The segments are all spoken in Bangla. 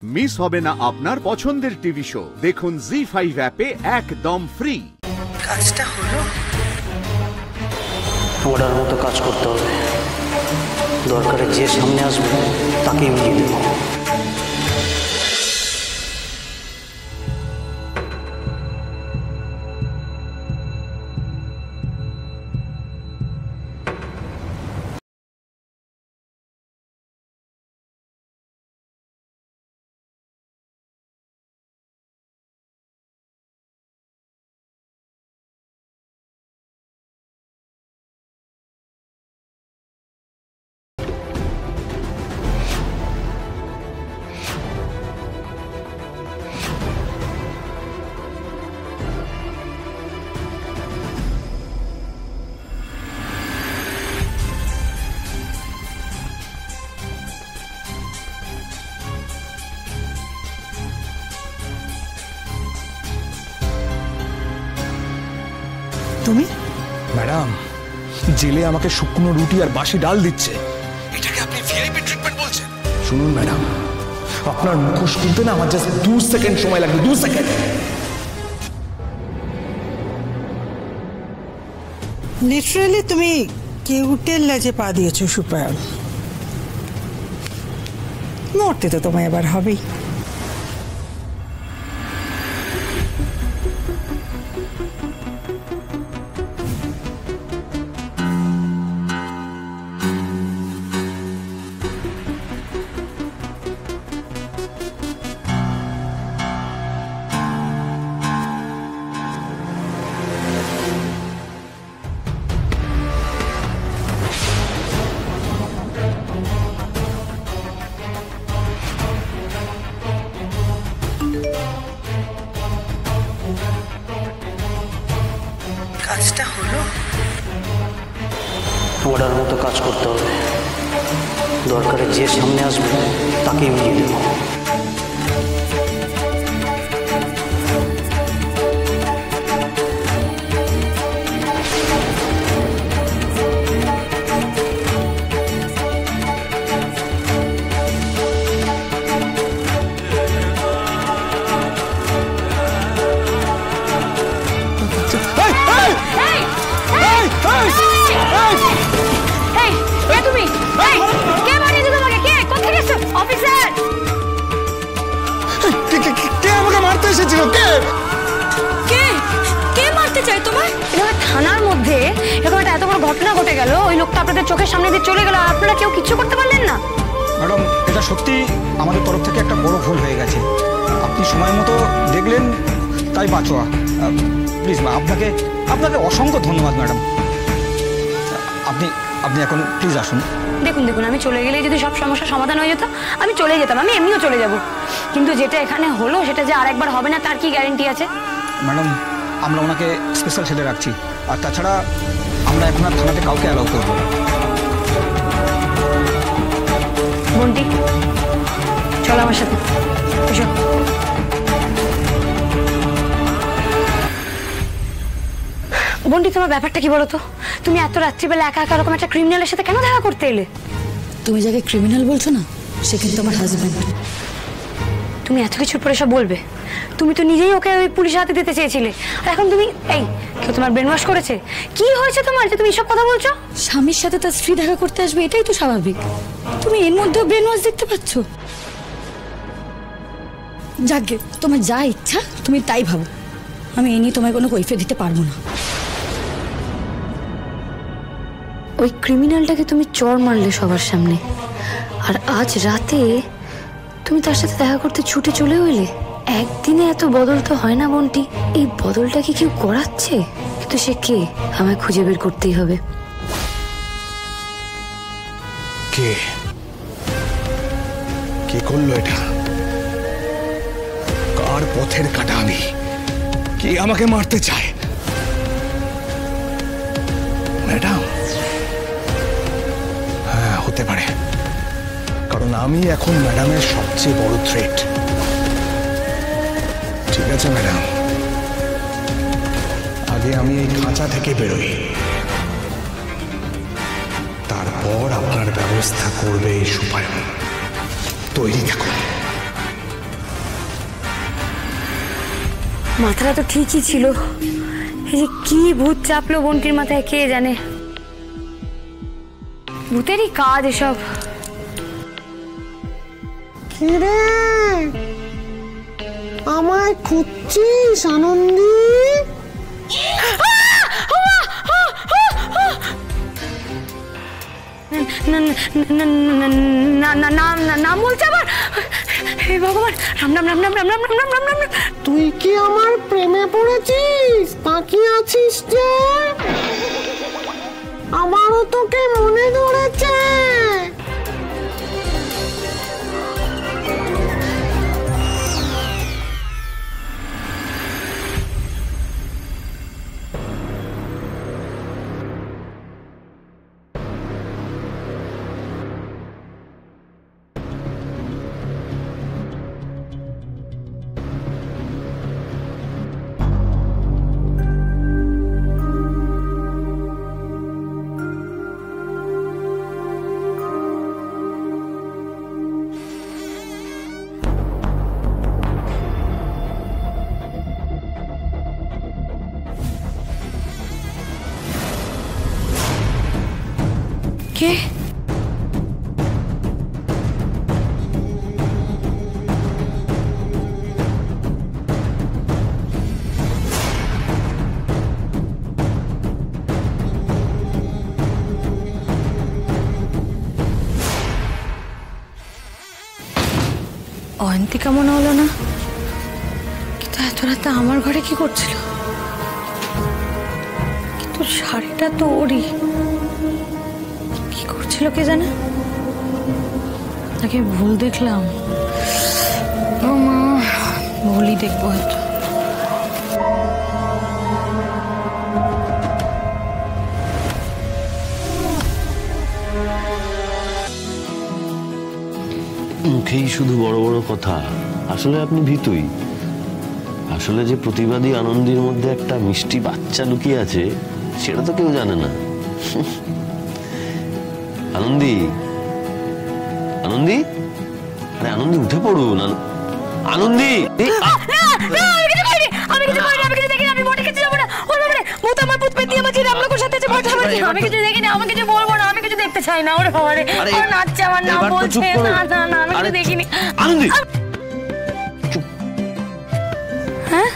মিস হবে না আপনার পছন্দের টিভি শো। দেখুন জি5 অ্যাপে একদম ফ্রি। কাজটা হলো ওটার মতো কাজ করতে হবে। দরকারে যে সামনে আসবে তাকেই উড়িয়ে দেব। তুমি? ম্যাডাম, জেলে আমাকে শুকনো রুটি আর বাসি ডাল দিচ্ছে, এটাকে আপনি ভিআইপি ট্রিটমেন্ট বলছেন? শুনুন ম্যাডাম, আপনার মুখোশ খুলতে না আমার জাস্ট 2 সেকেন্ড সময় লাগবে, 2 সেকেন্ড। লিটারালি তুমি কেউটের লাজে পা দিয়েছো সুপার। মরতে তো তোমায় এবার হবেই। কাজটা হলো ওটার মতো কাজ করতে হবে। দরকারে যে সামনে আসবে তাকেই উড়িয়ে দেব। থানার মধ্যে এরকম একটা এত বড় ঘটনা ঘটে গেল, ওই লোকটা আপনাদের চোখের সামনে দিয়ে চলে গেল আর আপনারা কেউ কিছু করতে পারলেন না। ম্যাডাম, এটা সত্যি আমাদের তরফ থেকে একটা বড় ভুল হয়ে গেছে। আপনি সময় মতো দেখলেন, তাই বাঁচোয়া। প্লিজ আপনাকে অসংখ্য ধন্যবাদ ম্যাডাম। আপনি এখন প্লিজ আসুন। দেখুন আমি চলে গেলে যদি সব সমস্যার সমাধান হয়ে যেত আমি চলে যেতাম, আমি এমনিও চলে যাব, কিন্তু যেটা এখানে হলো সেটা যে আরেকবার হবে না তার কি গ্যারেন্টি আছে? ম্যাডাম, আমরা ওনাকে স্পেশাল সেলে রাখছি, আর তাছাড়া আমরা এখন আর থানাতে কাউকে অ্যালাউ করবো না। বন্টি, চল আমার সাথে। বন্টি, তোমার ব্যাপারটা কি বলো তো? তুমি এত রাত্রিবেলা একা একা এরকম একটা ক্রিমিনালের সাথে কেন দেখা করতে এলে? তুমি যাকে ক্রিমিনাল বলছো না, সে কিন্তু আমার হাজব্যান্ড। তুমি এত কিছুর পরে সব বলবে? তুমি তো নিজেই ওকে ওই পুলিশের হাতে দিতে চেয়েছিলে, আর এখন তুমি কেউ তোমার ব্রেন ওয়াশ করেছে? কি হয়েছে তোমার যে তুমি এসব কথা বলছো? স্বামীর সাথে তার স্ত্রী দেখা করতে আসবে, এটাই তো স্বাভাবিক। তুমি এর মধ্যেও ব্রেন ওয়াশ দেখতে পাচ্ছ? যাকে তোমার যা ইচ্ছা তুমি তাই ভাবো, আমি এ নিয়ে তোমায় কোনো কৈফিয়ত দিতে পারবো না। ওই ক্রিমিনালটাকে তুমি চড় মারলে সবার সামনে, আর আজ রাতে তুমি তার সাথে দেখা করতে ছুটে চলেও এলে। একদিনে এত বদল তো হয় না বন্টি। এই বদলটা কি কেউ করাচ্ছে? কিন্তু সে কে আমায় খুঁজে বের করতেই হবে। কে করলো এটা? কার পথের কাটা আমি? কে আমাকে মারতে চায়? ম্যাডাম? হ্যাঁ, হতে পারে, কারণ আমি এখন ম্যাডামের সবচেয়ে বড় থ্রেট। ঠিক আছে ম্যাডাম, আগে আমি এই খাঁচা থেকে বেরোই, তারপর আপনার ব্যবস্থা করবে এই সুপায়ন। তৈরি থাকুন। মাথাটা তো ঠিকই ছিল, এই যে কি ভূত চাপলো বোনটির মাথায় কে জানে। ভূতেরই কাজ এসব। কিরে আমায় খুঁজছিস আনন্দী? নাম বলছে আবার। হে ভগবান, রাম রাম রাম রাম রাম রাম রাম রাম রাম রাম। তুই কি আমার প্রেমে পড়েছিস? তাকিয়ে আছিস যে? আমারও তোকে মনে ধরেছে। কে? অয়ন্তিকা মনে হলো না, কিন্তু এত রাতে আমার ঘরে কি করছিল? কিন্তু শাড়িটা তো ওরই, কি করছিল কে জানে? নাকি ভুল দেখলাম? ও মা, ভুলই দেখবো হয়তো। মুখেই শুধু বড় বড় কথা, আসলে আপনি ভীতুই। আসলে যে প্রতিবাদী আনন্দীর মধ্যে একটা মিষ্টি বাচ্চা লুকিয়ে আছে সেটা তো কেউ জানে না। আনন্দী, আনন্দী, আরে আনন্দী উঠে পড়ুন। আনন্দী, দেখতে চাই না, ওরে বাবা রে, নাচছে আমার নাম বলছে, না না না আমি কিছু দেখিনি। আনন্দী, হ্যাঁ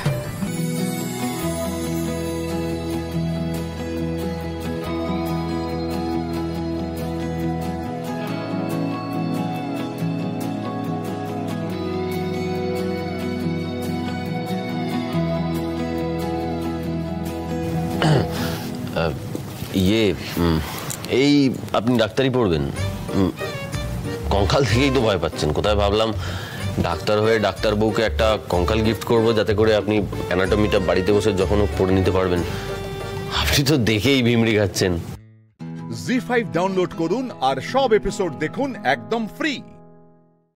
ইয়ে এই আপনি ডাক্তারি পড়বেন? কঙ্কাল থেকেই তো ভয় পাচ্ছেন। কোথায় ভাবলাম ডাক্তার হয়ে ডাক্তার বউকে একটা কঙ্কাল গিফট করব, যাতে করে আপনি অ্যানাটমিটা বাড়িতে বসে যখন পড়ে নিতে পারবেন। আপনি তো দেখেই ভিমড়ি খাচ্ছেন। জি5 ডাউনলোড করুন আর সব এপিসোড দেখুন একদম ফ্রি।